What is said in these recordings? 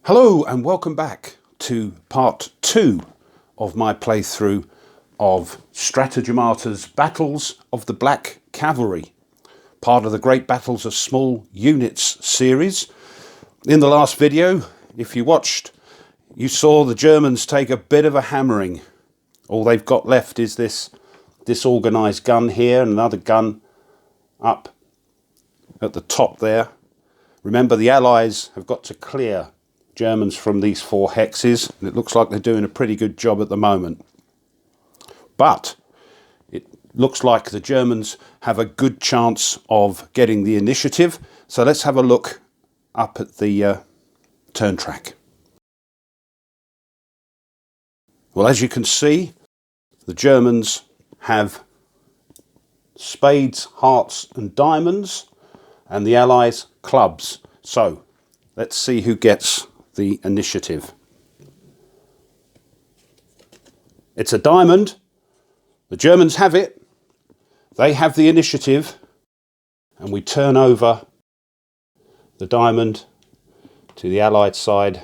Hello and welcome back to part 2 of my playthrough of Strategemata's Battles of the Black Cavalry, part of the Great Battles of Small Units series. In the last video, if you watched, you saw the Germans take a bit of a hammering. All they've got left is this disorganised gun here and another gun up at the top there. Remember, the Allies have got to clear Germans from these 4 hexes, and it looks like they're doing a pretty good job at the moment. But it looks like the Germans have a good chance of getting the initiative. So let's have a look up at the turn track. Well, as you can see, the Germans have spades, hearts and diamonds, and the Allies clubs. So let's see who gets the initiative. It's a diamond. The Germans have it. They have the initiative, and we turn over the diamond to the Allied side,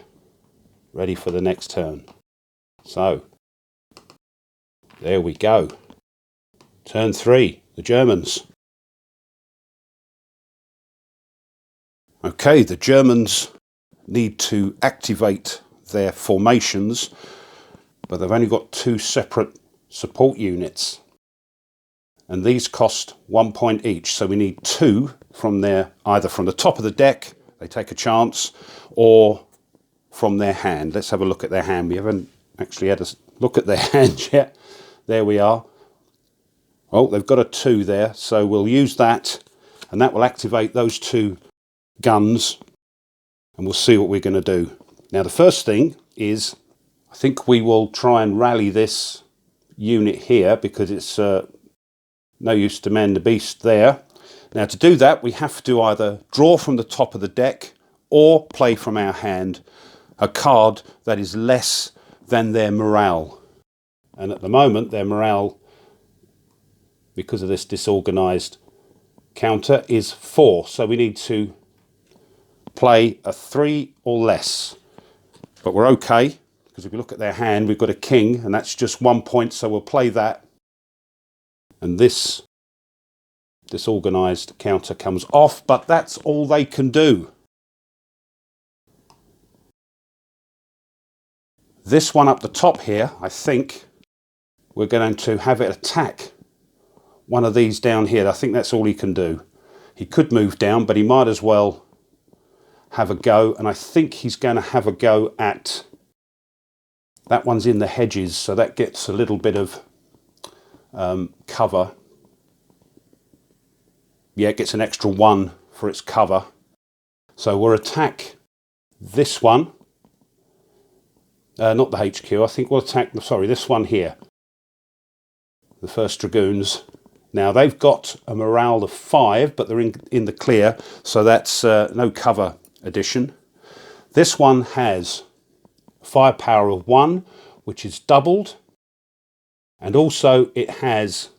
ready for the next turn. So there we go. Turn 3, the Germans. Okay, the Germans need to activate their formations, but they've only got 2 separate support units, and these cost 1 point each. So we need 2 from their, either from the top of the deck, they take a chance, or from their hand. Let's have a look at their hand. We haven't actually had a look at their hand yet. There we are. Oh, they've got a 2 there, so we'll use that, and that will activate those 2 guns, and we'll see what we're going to do. Now, the first thing is, I think we will try and rally this unit here, because it's no use to man the beast there. Now, to do that, we have to either draw from the top of the deck or play from our hand a card that is less than their morale. And at the moment, their morale, because of this disorganised counter, is 4. So we need to play a 3 or less. But we're okay, because if we look at their hand, we've got a king, and that's just 1 point, so we'll play that. And this disorganised counter comes off, but that's all they can do. This one up the top here, I think we're going to have it attack one of these down here. I think that's all he can do. He could move down, but he might as well have a go, and I think he's going to have a go at that one's in the hedges, so that gets a little bit of cover. Yeah, it gets an extra 1 for its cover. So we'll attack this one, not the HQ. I think we'll attack this one here, the 1st Dragoons. Now, they've got a morale of 5, but they're in the clear, so that's no cover addition. This one has firepower of 1, which is doubled, and also it has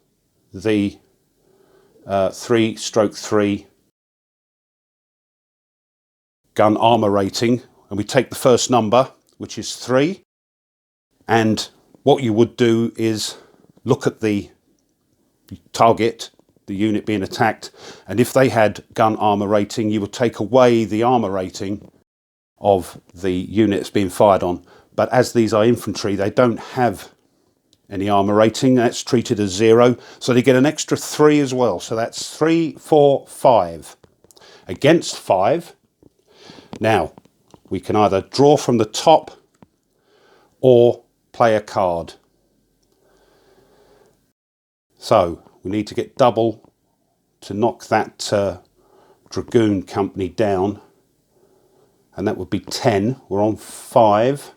the 3/3 gun armour rating, and we take the first number, which is 3, and what you would do is look at the target, the unit being attacked, and if they had gun armour rating, you would take away the armour rating of the unit that's being fired on. But as these are infantry, they don't have any armour rating. That's treated as 0, so they get an extra 3 as well. So that's 3, 4, 5 against 5. Now, we can either draw from the top or play a card. So we need to get double to knock that Dragoon company down, and that would be 10. We're on 5.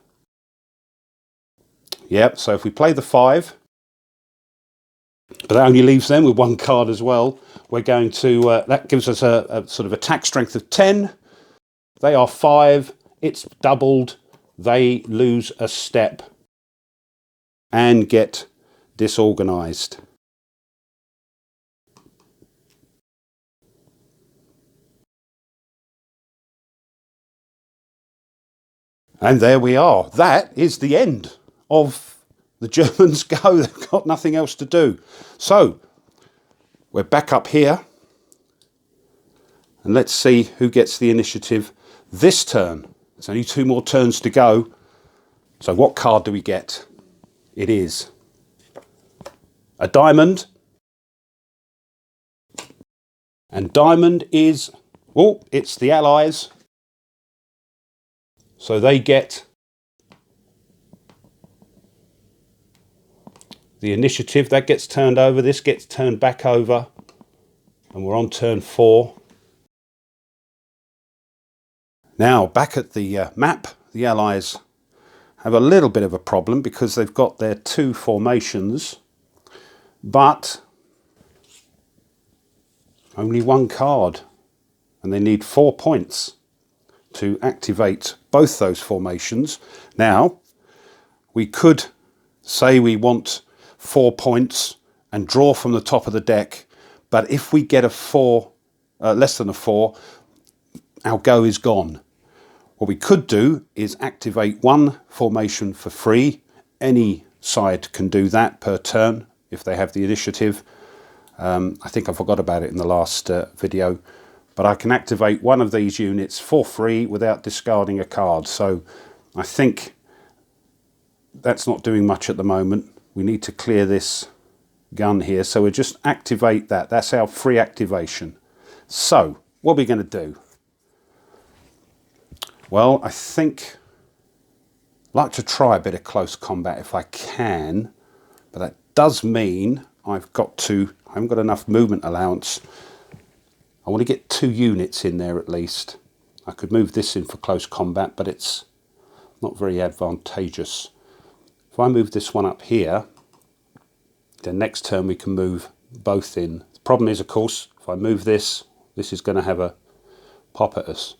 Yep, so if we play the 5, but that only leaves them with 1 card as well, we're going to, that gives us a sort of attack strength of 10. They are 5, it's doubled, they lose a step and get disorganised. And there we are. That is the end of the Germans' go. They've got nothing else to do. So we're back up here. And let's see who gets the initiative this turn. There's only 2 more turns to go. So what card do we get? It is a diamond. And diamond is, well, it's the Allies. So they get the initiative. That gets turned over. This gets turned back over. And we're on turn 4. Now, back at the map, the Allies have a little bit of a problem because they've got their 2 formations, but only 1 card, and they need 4 points to activate both those formations. Now, we could say we want 4 points and draw from the top of the deck, but if we get a 4, less than a 4, our go is gone. What we could do is activate 1 formation for free. Any side can do that per turn if they have the initiative. I think I forgot about it in the last video, but I can activate 1 of these units for free without discarding a card. So I think that's not doing much at the moment. We need to clear this gun here, so we'll just activate that. That's our free activation. So what are we going to do? Well, I think I'd like to try a bit of close combat if I can, but that does mean I haven't got enough movement allowance. I want to get 2 units in there at least. I could move this in for close combat, but it's not very advantageous. If I move this one up here, then next turn we can move both in. The problem is, of course, if I move this, this is going to have a pop at us.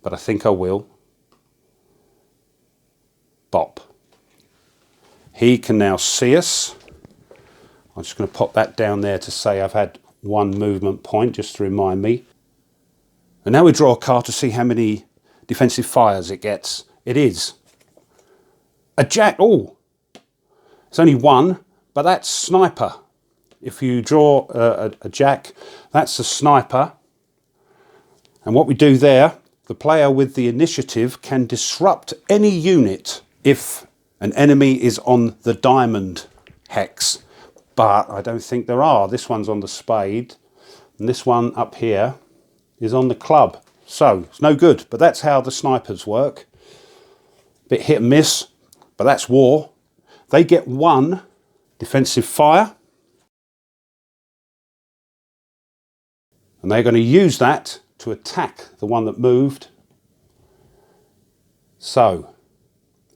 But I think I will. Bop. He can now see us. I'm just going to pop that down there to say I've had 1 movement point, just to remind me. And now we draw a card to see how many defensive fires it gets. It is a jack. Oh, it's only 1, but that's sniper. If you draw a jack, that's a sniper. And what we do there, the player with the initiative can disrupt any unit if an enemy is on the diamond hex. But I don't think there are. This one's on the spade, and this one up here is on the club. So it's no good, but that's how the snipers work. Bit hit and miss, but that's war. They get 1 defensive fire, and they're going to use that to attack the one that moved. So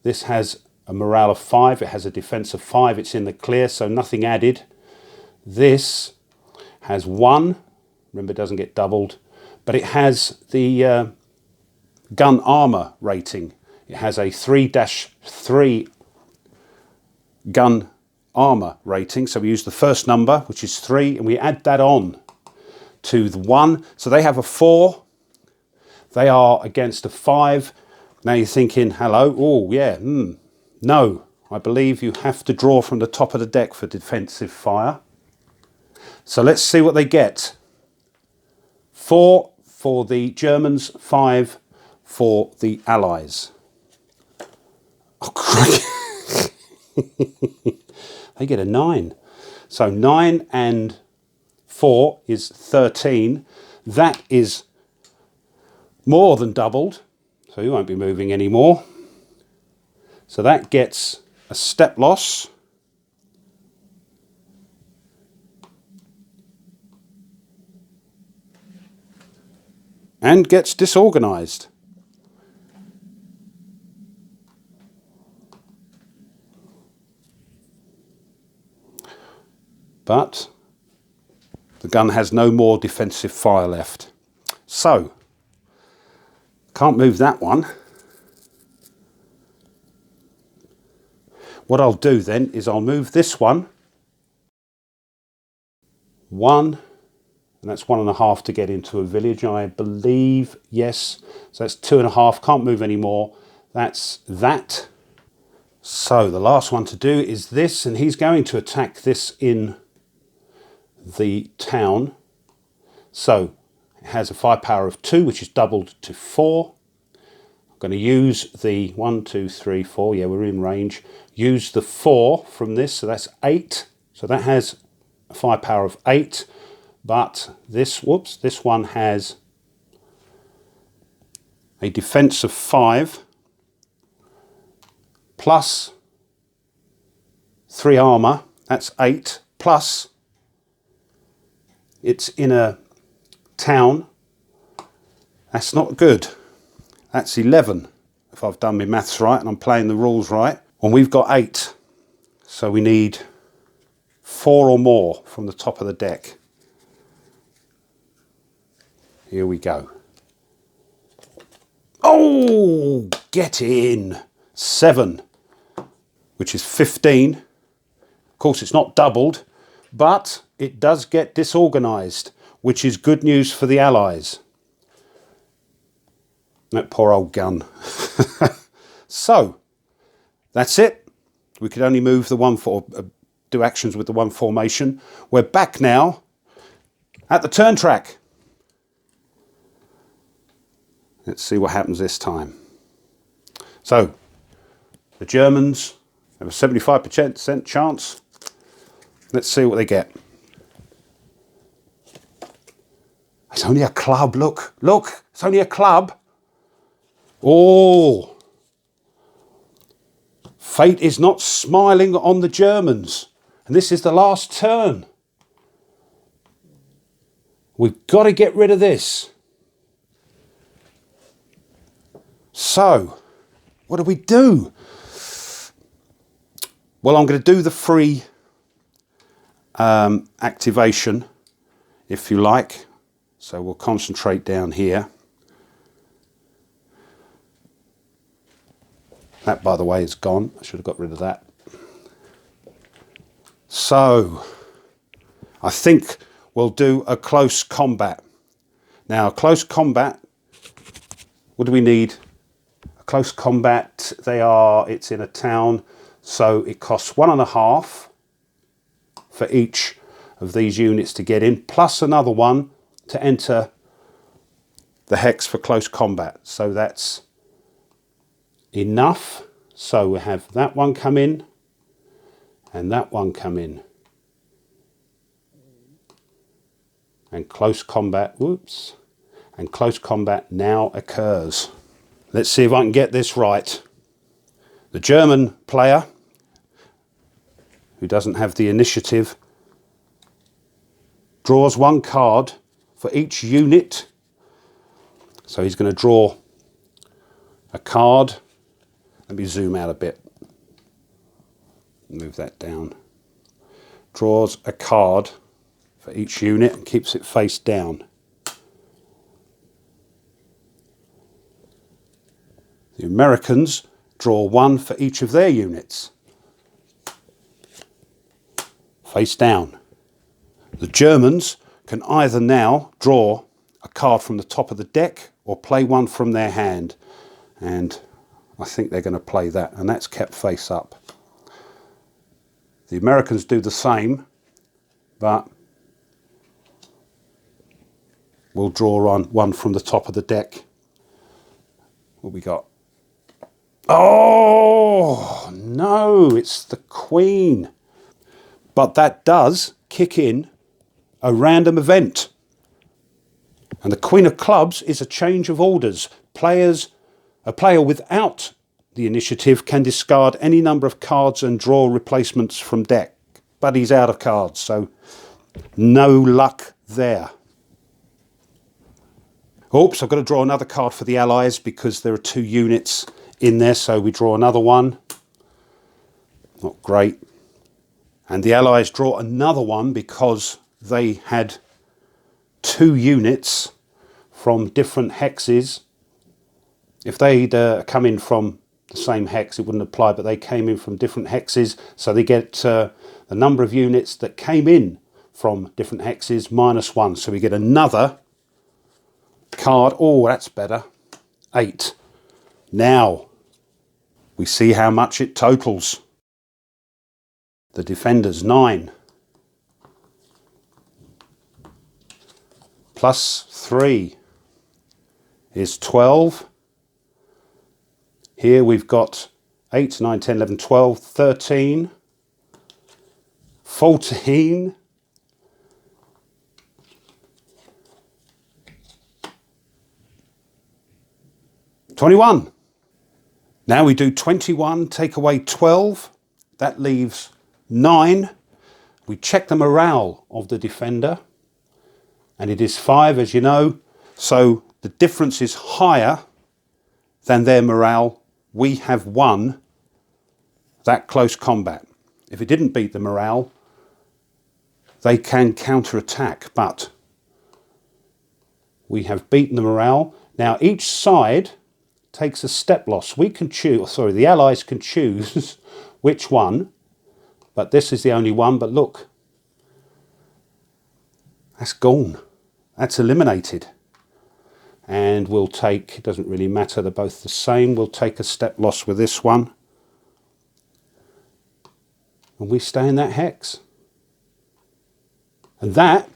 this has a morale of 5, it has a defense of 5, it's in the clear, so nothing added. This has 1, remember it doesn't get doubled, but it has the gun armor rating. It has a 3-3 gun armor rating, so we use the first number, which is 3, and we add that on to the 1. So they have a 4. They are against a 5. Now you're thinking, hello, oh yeah, no. I believe you have to draw from the top of the deck for defensive fire. So let's see what they get. 4 for the Germans, 5 for the Allies. Oh, crikey. They get a 9. So 9 and 4 is 13. That is more than doubled, so you won't be moving anymore. So that gets a step loss. And gets disorganized. But the gun has no more defensive fire left. So, can't move that one. What I'll do then is I'll move this one. 1, and And that's 1.5 to get into a village, I believe. Yes. So that's 2.5. Can't move anymore. That's that. So the last one to do is this, and he's going to attack this in the town. So it has a firepower of 2, which is doubled to 4. I'm going to use the 1, 2, 3, 4. Yeah, we're in range. Use the 4 from this, so that's 8. So that has a firepower of 8. But this one has a defense of 5 plus 3 armor. That's 8 plus it's in a town. That's not good. That's 11 if I've done my maths right and I'm playing the rules right. And we've got 8. So we need 4 or more from the top of the deck. Here we go. Oh, get in. 7, which is 15. Of course, it's not doubled, but it does get disorganised, which is good news for the Allies. That poor old gun. So, that's it. We could only move the 1-4, do actions with the 1 formation. We're back now at the turn track. Let's see what happens this time. So, the Germans have a 75% chance. Let's see what they get. It's only a club, look, it's only a club. Oh, fate is not smiling on the Germans. And this is the last turn. We've got to get rid of this. So, what do we do? Well, I'm going to do the free activation, if you like. So we'll concentrate down here. That, by the way, is gone. I should have got rid of that. So, I think we'll do a close combat. Now, close combat, what do we need? A close combat, it's in a town, so it costs 1.5 for each of these units to get in, plus another one to enter the hex for close combat. So that's enough. So we have that one come in and that one come in. And close combat, whoops, and close combat now occurs. Let's see if I can get this right. The German player, who doesn't have the initiative, draws 1 card for each unit. So he's going to draw a card. Let me zoom out a bit. Move that down. Draws a card for each unit and keeps it face down. The Americans draw 1 for each of their units. Face down. The Germans can either now draw a card from the top of the deck or play 1 from their hand. And I think they're going to play that, and that's kept face up. The Americans do the same, but we'll draw on 1 from the top of the deck. What we got? Oh, no, it's the Queen. But that does kick in a random event. And the Queen of Clubs is a change of orders. A player without the initiative can discard any number of cards and draw replacements from deck. But he's out of cards, so no luck there. Oops, I've got to draw another card for the Allies because there are 2 units in there, so we draw another one. Not great. And the Allies draw another one because they had 2 units from different hexes. If they'd come in from the same hex, it wouldn't apply, but they came in from different hexes, so they get the number of units that came in from different hexes, -1. So we get another card. Oh, that's better. 8. Now we see how much it totals. The defenders 9. Plus 3 is 12. Here we've got 8, 9, 10, 11, 12, 13, 14, 21. Now we do 21, take away 12. That leaves 9. We check the morale of the defender, and it is 5, as you know. So the difference is higher than their morale. We have won that close combat. If it didn't beat the morale, they can counter-attack, but we have beaten the morale. Now each side takes a step loss. We can choose, sorry, the allies can choose which one, but this is the only one. But look, that's gone. That's eliminated. And we'll take, it doesn't really matter, they're both the same. We'll take a step loss with this one. And we stay in that hex. And that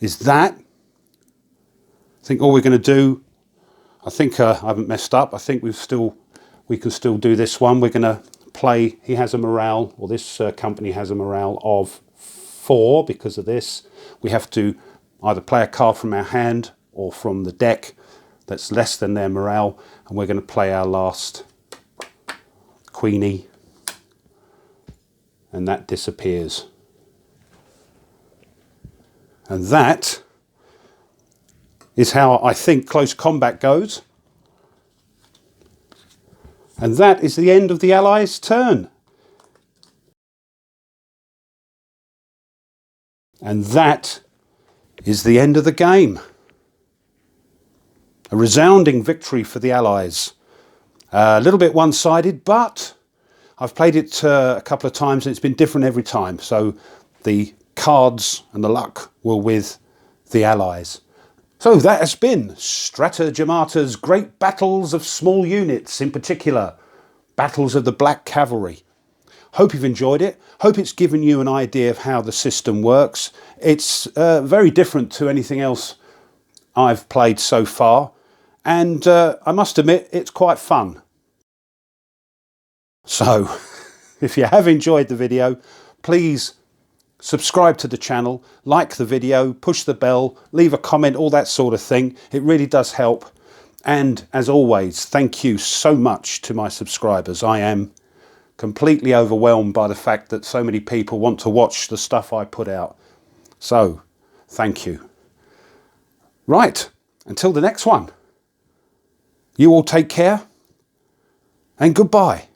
is that. I think all we're going to do, I think I haven't messed up. I think we can still do this one. We're going to play, he has a morale, or this company has a morale of 4 because of this. We have to either play a card from our hand or from the deck that's less than their morale, and we're going to play our last Queenie, and that disappears. And that is how I think close combat goes. And that is the end of the Allies' turn. And that is the end of the game. A resounding victory for the Allies. A little bit one-sided, but I've played it a couple of times and it's been different every time. So the cards and the luck were with the Allies. So that has been Strategemata's Great Battles of Small Units, in particular, Battles of the Black Cavalry. Hope you've enjoyed it. Hope it's given you an idea of how the system works. It's very different to anything else I've played so far. And I must admit, it's quite fun. So, if you have enjoyed the video, please subscribe to the channel, like the video, push the bell, leave a comment, all that sort of thing. It really does help. And as always, thank you so much to my subscribers. I am completely overwhelmed by the fact that so many people want to watch the stuff I put out. So, thank you. Right, until the next one. You all take care and goodbye.